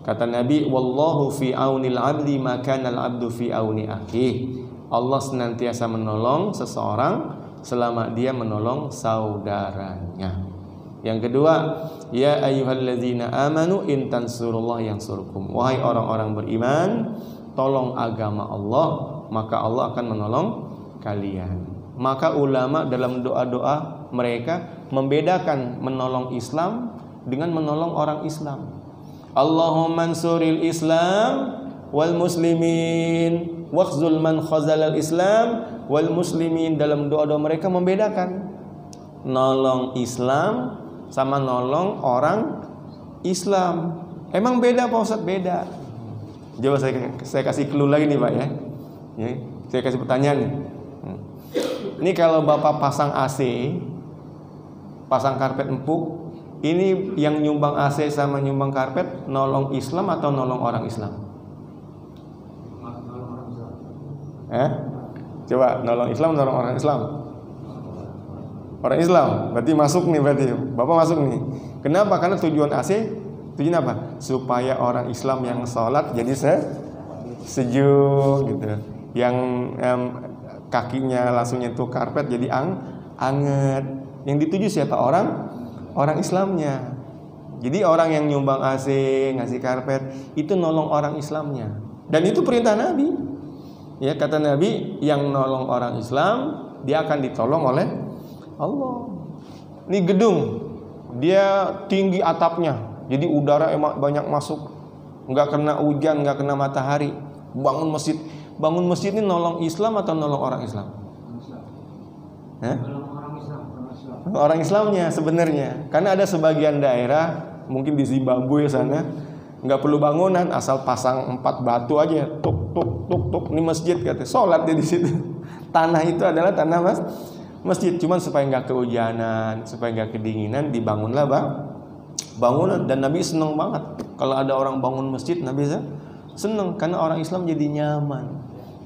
A: kata Nabi, wallahu fi aunil abdi ma kana al abdu fi auni akhihi. Allah senantiasa menolong seseorang selama dia menolong saudaranya. Yang kedua, ya ayyuhalladzina amanu in tansurullah yansurkum. Wahai orang-orang beriman, tolong agama Allah, maka Allah akan menolong kalian. Maka ulama dalam doa-doa mereka membedakan menolong Islam dengan menolong orang Islam. Allahumma ansuril Islam wal muslimin wakhzul man khazalal Islam wal muslimin. Dalam doa-doa mereka membedakan nolong Islam sama nolong orang Islam. Emang beda Pak Ustadz? Beda. Coba saya kasih clue lagi nih Pak ya. Saya kasih pertanyaan nih. Ini kalau Bapak pasang AC, pasang karpet empuk, ini yang nyumbang AC sama nyumbang karpet nolong Islam atau nolong orang Islam? Coba nolong Islam, nolong orang Islam. Orang Islam, berarti masuk nih, berarti Bapak masuk nih. Kenapa? Karena tujuan AC, tujuan apa? Supaya orang Islam yang sholat jadi sejuk gitu. Yang kakinya langsung nyentuh karpet jadi anget. Yang dituju siapa? Orang Islamnya. Jadi orang yang nyumbang AC, ngasih karpet, itu nolong orang Islamnya. Dan itu perintah Nabi. Ya, kata Nabi, yang nolong orang Islam, dia akan ditolong oleh Allah. Ini gedung, dia tinggi atapnya, jadi udara banyak masuk, nggak kena hujan, nggak kena matahari. Bangun masjid ini nolong Islam atau nolong orang Islam? Orang Islamnya sebenarnya. Karena ada sebagian daerah, mungkin di Zimbabwe sana, nggak perlu bangunan, asal pasang 4 batu aja, tuk tuk tuk tuk, ini masjid katanya, sholat dia di situ. Tanah itu adalah tanah masjid, cuman supaya nggak kehujanan, supaya nggak kedinginan, dibangunlah bangunan. Dan Nabi seneng banget kalau ada orang bangun masjid. Nabi seneng karena orang Islam jadi nyaman.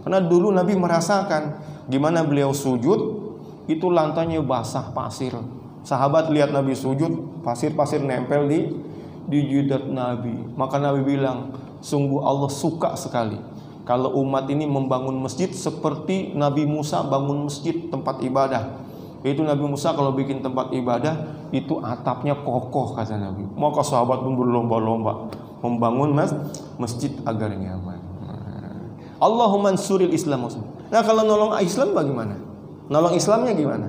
A: Karena dulu Nabi merasakan gimana beliau sujud, itu lantainya basah pasir. Sahabat lihat Nabi sujud, pasir-pasir nempel di jidat Nabi. Maka Nabi bilang, sungguh Allah suka sekali kalau umat ini membangun masjid seperti Nabi Musa bangun masjid tempat ibadah. Itu Nabi Musa kalau bikin tempat ibadah, itu atapnya kokoh kata Nabi. Maka sahabat pun berlomba-lomba membangun masjid agar nyaman. Allahumma ansuril Islam. Nah, kalau nolong Islam bagaimana? Nolong Islamnya gimana?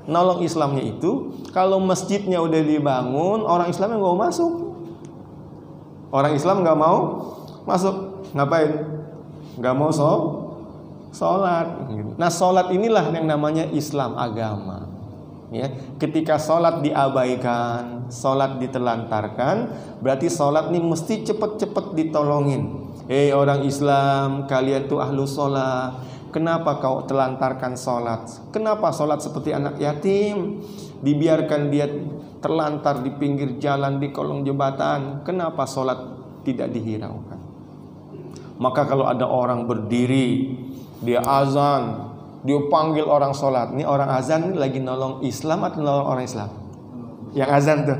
A: Nolong Islamnya itu kalau masjidnya udah dibangun, orang Islamnya nggak mau masuk. Orang Islam nggak mau masuk, ngapain? Nggak mau sholat. Nah, sholat inilah yang namanya Islam agama. Ya, ketika sholat diabaikan, sholat ditelantarkan, berarti sholat ini mesti cepet-cepet ditolongin. Orang Islam, kalian tuh ahlu sholat. Kenapa kau telantarkan sholat? Kenapa sholat seperti anak yatim? Dibiarkan dia terlantar di pinggir jalan, di kolong jembatan. Kenapa sholat tidak dihiraukan? Maka kalau ada orang berdiri, dia azan, dia panggil orang sholat. Ini orang azan ini lagi nolong Islam atau nolong orang Islam? Yang azan tuh,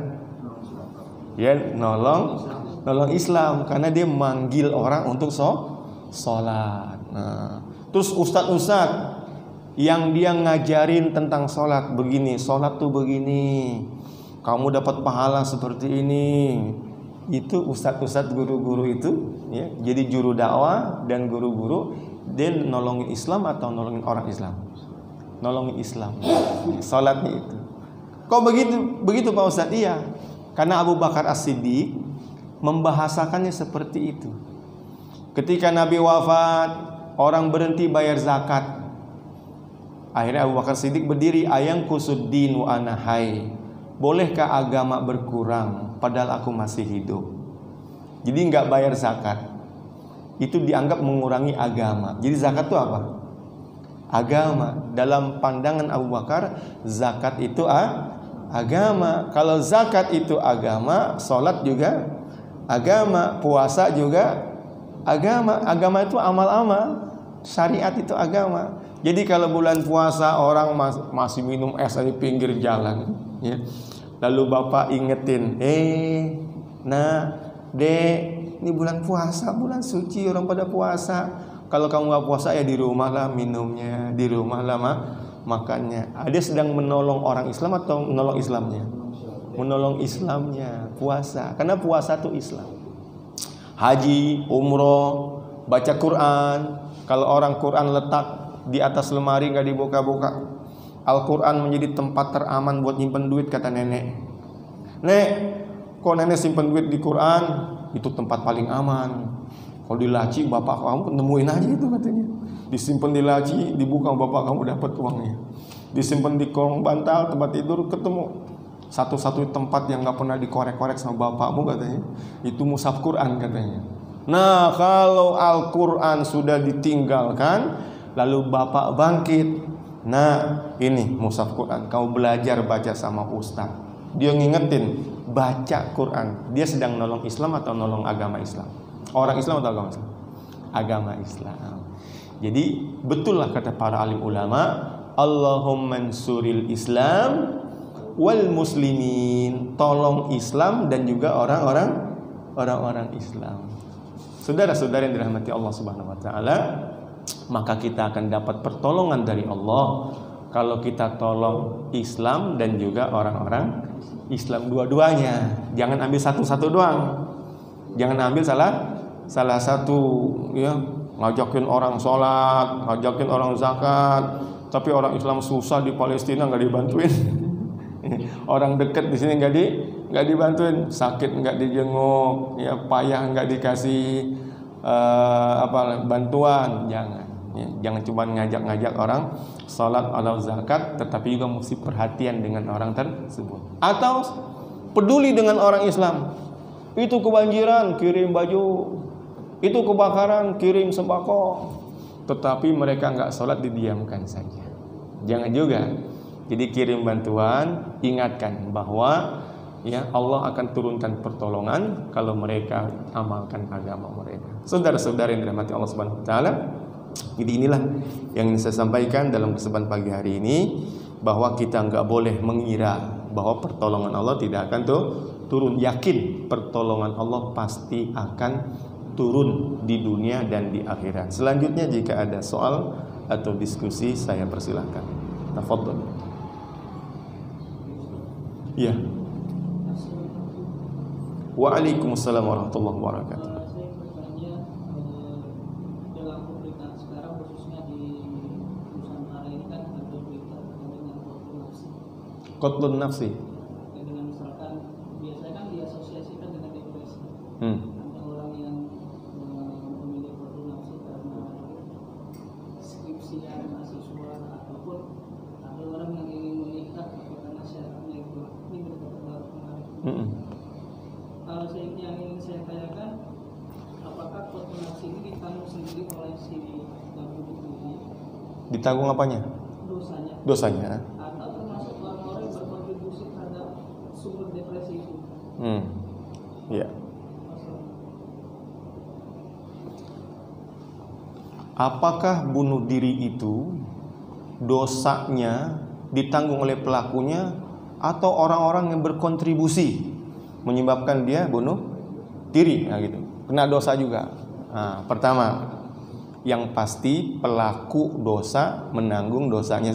A: ya nolong Islam, karena dia manggil orang untuk sholat. Nah, terus ustadz yang dia ngajarin tentang sholat begini, sholat tuh begini, kamu dapat pahala seperti ini. Itu ustadz guru-guru itu, ya, jadi juru dakwah dan guru-guru, dia nolongin Islam atau nolongin orang Islam? Nolongin Islam. Sholatnya itu. Kok begitu Pak Ustadz? Iya, karena Abu Bakar As-Siddiq membahasakannya seperti itu. Ketika Nabi wafat, orang berhenti bayar zakat. Akhirnya Abu Bakar Siddiq berdiri, ayang kusuddin wa ana hayy. Bolehkah agama berkurang padahal aku masih hidup? Jadi nggak bayar zakat, itu dianggap mengurangi agama. Jadi zakat itu apa? Agama. Dalam pandangan Abu Bakar, zakat itu agama. Kalau zakat itu agama, sholat juga agama, puasa juga agama. Agama itu amal-amal, syariat itu agama. Jadi kalau bulan puasa orang masih minum es di pinggir jalan, ya. Lalu bapak ingetin, dek, ini bulan puasa, bulan suci, orang pada puasa. Kalau kamu nggak puasa ya di rumah lah minumnya, di rumah lah makannya. Dia sedang menolong orang Islam atau menolong Islamnya? Menolong Islamnya, puasa. Karena puasa itu Islam. Haji, umroh, baca Quran. Kalau orang Quran letak di atas lemari nggak dibuka-buka, Al-Quran menjadi tempat teraman buat nyimpen duit, kata nenek. Nek, kok nenek simpen duit di Quran? Itu tempat paling aman. Kalau di laci bapak kamu nemuin aja itu, katanya. Disimpan di laci, dibuka bapak kamu dapat uangnya. Disimpan di kolong bantal tempat tidur, ketemu. Satu-satu tempat yang nggak pernah dikorek-korek sama bapakmu, katanya. Itu mushaf Quran, katanya. Nah, kalau Al-Quran sudah ditinggalkan, lalu bapak bangkit. Nah, ini mushaf Quran, kau belajar baca sama ustaz. Dia ngingetin, baca Quran. Dia sedang nolong Islam atau nolong agama Islam? Orang Islam atau agama Islam? Agama Islam. Jadi betul lah kata para alim ulama, Allahumma ansuril Islam wal muslimin. Tolong Islam dan juga orang-orang Islam. Saudara-saudara yang dirahmati Allah Subhanahu wa taala, maka kita akan dapat pertolongan dari Allah kalau kita tolong Islam dan juga orang-orang Islam dua-duanya. Jangan ambil satu-satu doang. Jangan ambil salah satu, ya, ngajakin orang sholat, ngajakin orang zakat, tapi orang Islam susah di Palestina nggak dibantuin. Orang dekat di sini nggak dibantuin, sakit nggak dijenguk, ya, payah nggak dikasih bantuan. Jangan, ya, jangan cuma ngajak orang sholat atau zakat, tetapi juga mesti perhatian dengan orang tersebut. Atau peduli dengan orang Islam. Itu kebanjiran, kirim baju. Itu kebakaran, kirim sembako. Tetapi mereka nggak sholat, didiamkan saja. Jangan juga. Jadi kirim bantuan, ingatkan bahwa, ya, Allah akan turunkan pertolongan kalau mereka amalkan agama mereka. Saudara-saudara yang dirahmati Allah Subhanahu wa taala, jadi inilah yang ingin saya sampaikan dalam kesempatan pagi hari ini, bahwa kita nggak boleh mengira bahwa pertolongan Allah tidak akan turun. Yakin pertolongan Allah pasti akan turun di dunia dan di akhirat. Selanjutnya jika ada soal atau diskusi, saya persilahkan. Tafadhol. Ya. Waalaikumsalam warahmatullahi wabarakatuh.
B: Saya bertanya, dalam pemberitaan sekarang khususnya di Nusantara ini kan ada berita dengan
A: Qatlun nafsi.
B: Dengan misalkan biasanya kan diasosiasikan dengan depresi. Ada orang yang memilih qatlun nafsi karena skripsian mahasiswa, ataupun ada orang yang ingin menikah karena syaratnya itu ini berpengaruh. Kalau yang ingin saya tanyakan, apakah qatlun nafsi ini ditanggung sendiri oleh si pelaku ini?
A: Ditanggung apanya? Dosanya.
B: Atau termasuk orang-orang yang berkontribusi terhadap sumber depresi itu?
A: Ya. Apakah bunuh diri itu dosanya ditanggung oleh pelakunya atau orang-orang yang berkontribusi menyebabkan dia bunuh diri? Nah, gitu. Kena dosa juga. Nah, pertama, yang pasti pelaku dosa menanggung dosanya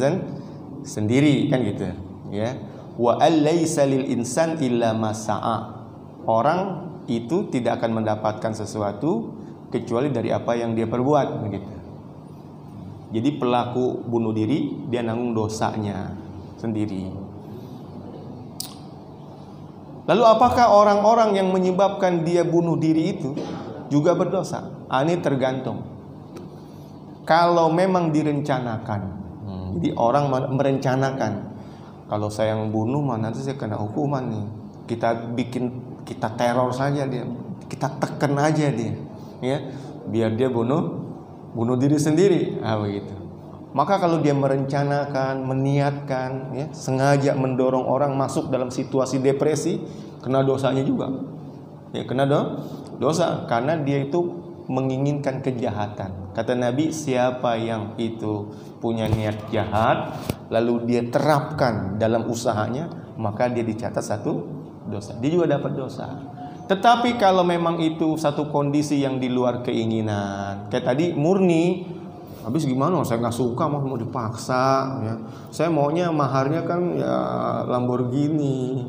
A: sendiri, kan gitu, ya. Wa alaysa lil insan illa ma sa'a. Orang itu tidak akan mendapatkan sesuatu kecuali dari apa yang dia perbuat, begitu. Jadi pelaku bunuh diri dia nanggung dosanya sendiri. Lalu apakah orang-orang yang menyebabkan dia bunuh diri itu juga berdosa? Ini tergantung. Kalau memang direncanakan, jadi orang merencanakan, kalau saya yang bunuh, nanti saya kena hukuman nih. Kita teror saja dia, kita tekan aja dia, ya, biar dia bunuh diri sendiri, begitu. Maka kalau dia merencanakan, meniatkan, ya, sengaja mendorong orang masuk dalam situasi depresi, kena dosanya juga, ya, kena dosa karena dia itu menginginkan kejahatan. Kata Nabi, siapa yang itu punya niat jahat lalu dia terapkan dalam usahanya, maka dia dicatat satu dosa, dia juga dapat dosa. Tetapi kalau memang itu satu kondisi yang di luar keinginan, kayak tadi murni, habis gimana? Saya nggak suka, mau dipaksa, ya. Saya maunya maharnya kan ya Lamborghini,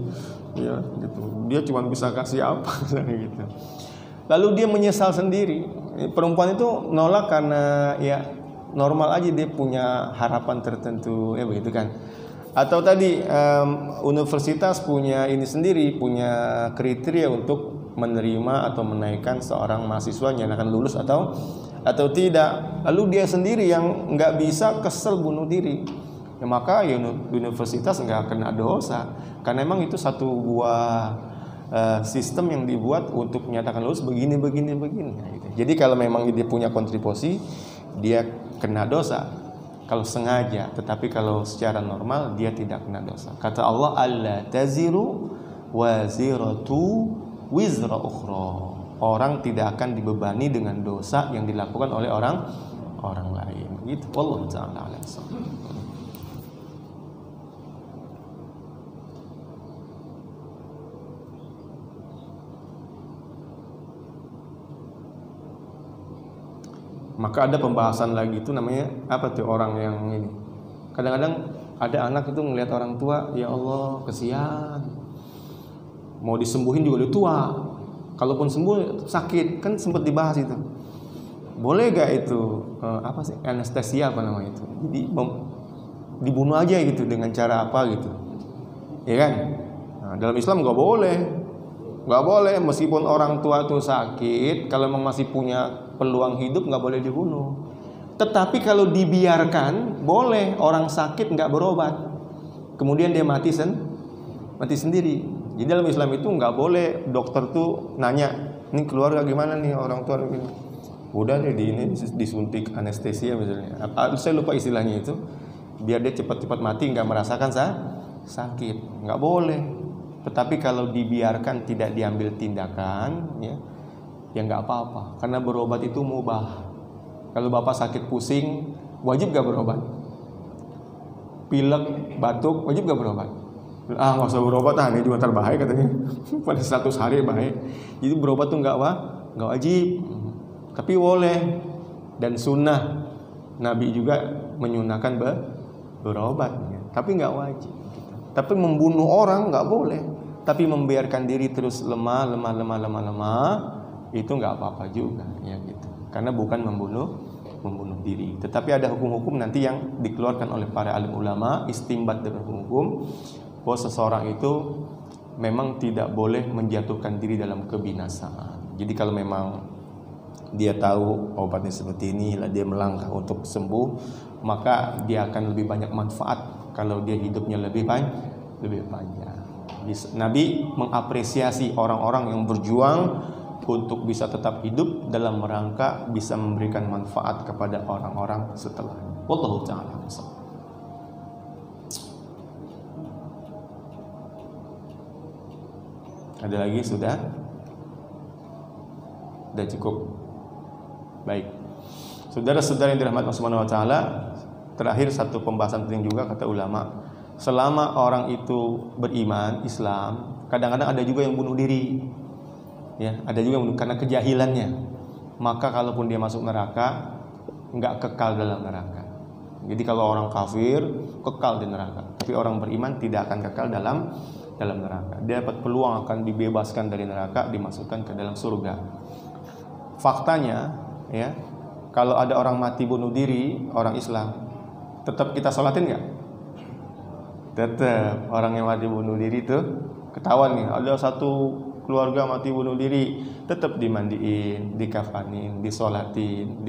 A: ya, gitu. Dia cuma bisa kasih apa, gitu. Lalu dia menyesal sendiri. Perempuan itu nolak karena ya normal aja, dia punya harapan tertentu, ya begitu kan. Atau tadi universitas punya ini sendiri, punya kriteria untuk menerima atau menaikkan seorang mahasiswa yang akan lulus atau tidak. Lalu dia sendiri yang nggak bisa, kesel bunuh diri, ya, maka ya universitas nggak kena dosa karena memang itu satu buah sistem yang dibuat untuk menyatakan lulus begini. Nah, gitu. Jadi kalau memang dia punya kontribusi, dia kena dosa kalau sengaja, tetapi kalau secara normal dia tidak kena dosa. Kata Allah, alla taziru waziratu wizra ukhra. Orang tidak akan dibebani dengan dosa yang dilakukan oleh orang lain. Gitu. Wallahu ta'ala a'lam. Maka ada pembahasan lagi itu namanya apa tuh, orang yang ini Kadang-kadang ada anak itu ngelihat orang tua, ya Allah kesian, mau disembuhin juga udah tua, kalaupun sembuh sakit, kan sempat dibahas itu. Boleh gak itu apa sih, anestesia apa namanya itu, jadi dibunuh aja gitu dengan cara apa gitu, ya kan? Nah, dalam Islam nggak boleh, meskipun orang tua itu sakit, kalau memang masih punya peluang hidup nggak boleh dibunuh. Tetapi kalau dibiarkan, boleh orang sakit nggak berobat, kemudian dia mati sendiri. Jadi dalam Islam itu nggak boleh dokter tuh nanya, ini keluarga gimana nih orang tua begini. Udah deh disuntik anestesia misalnya. Saya lupa istilahnya itu, biar dia cepat-cepat mati nggak merasakan sakit. Nggak boleh. Tetapi kalau dibiarkan tidak diambil tindakan, ya nggak apa-apa. Karena berobat itu mubah. Kalau bapak sakit pusing, wajib gak berobat? Pilek, batuk, wajib gak berobat? Nggak usah berobat, ini juga terbahaya katanya. Pada 100 hari bahaya. Jadi berobat tuh nggak wajib, tapi boleh. Dan sunnah, Nabi juga menyunahkan berobat, tapi nggak wajib. Tapi membunuh orang nggak boleh. Tapi membiarkan diri terus lemah, itu nggak apa-apa juga, ya gitu. Karena bukan membunuh diri. Tetapi ada hukum-hukum nanti yang dikeluarkan oleh para alim ulama, istimbat dari hukum bahwa seseorang itu memang tidak boleh menjatuhkan diri dalam kebinasaan. Jadi kalau memang dia tahu obatnya seperti ini, dia melangkah untuk sembuh, maka dia akan lebih banyak manfaat kalau dia hidupnya lebih panjang. Nabi mengapresiasi orang-orang yang berjuang untuk bisa tetap hidup dalam rangka bisa memberikan manfaat kepada orang-orang setelahnya. Wallahu ta'ala. Ada lagi sudah? Sudah cukup. Baik. Saudara-saudara yang dirahmati Allah Subhanahu wa taala, terakhir satu pembahasan penting juga kata ulama. Selama orang itu beriman, Islam, kadang-kadang ada juga yang bunuh diri. Ya, ada juga karena kejahilannya. Maka kalaupun dia masuk neraka, enggak kekal dalam neraka. Jadi kalau orang kafir kekal di neraka, tapi orang beriman tidak akan kekal dalam neraka. Dia dapat peluang akan dibebaskan dari neraka, dimasukkan ke dalam surga. Faktanya, ya, kalau ada orang mati bunuh diri, orang Islam, tetap kita sholatin nggak? Tetap. Orang yang mati bunuh diri itu ketahuan nih, ada satu keluarga mati bunuh diri, tetap dimandiin, dikafanin, disolatin,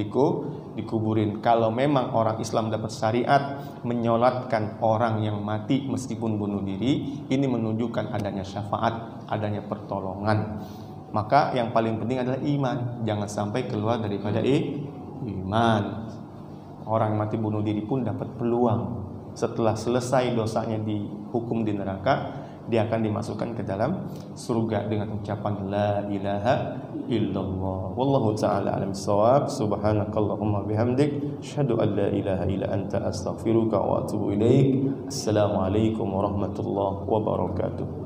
A: dikuburin. Kalau memang orang Islam dapat syariat menyolatkan orang yang mati meskipun bunuh diri, ini menunjukkan adanya syafaat, adanya pertolongan. Maka yang paling penting adalah iman. Jangan sampai keluar daripada iman. Orang yang mati bunuh diri pun dapat peluang. Setelah selesai dosanya dihukum di neraka, dia akan dimasukkan ke dalam surga dengan ucapan la ilaha illallah. Wallahu ta'ala alam bissawab. Subhanakallahumma bihamdik, asyhadu an la ilaha illa anta, astaghfiruka wa atubu ilaik. Assalamualaikum warahmatullahi wabarakatuh.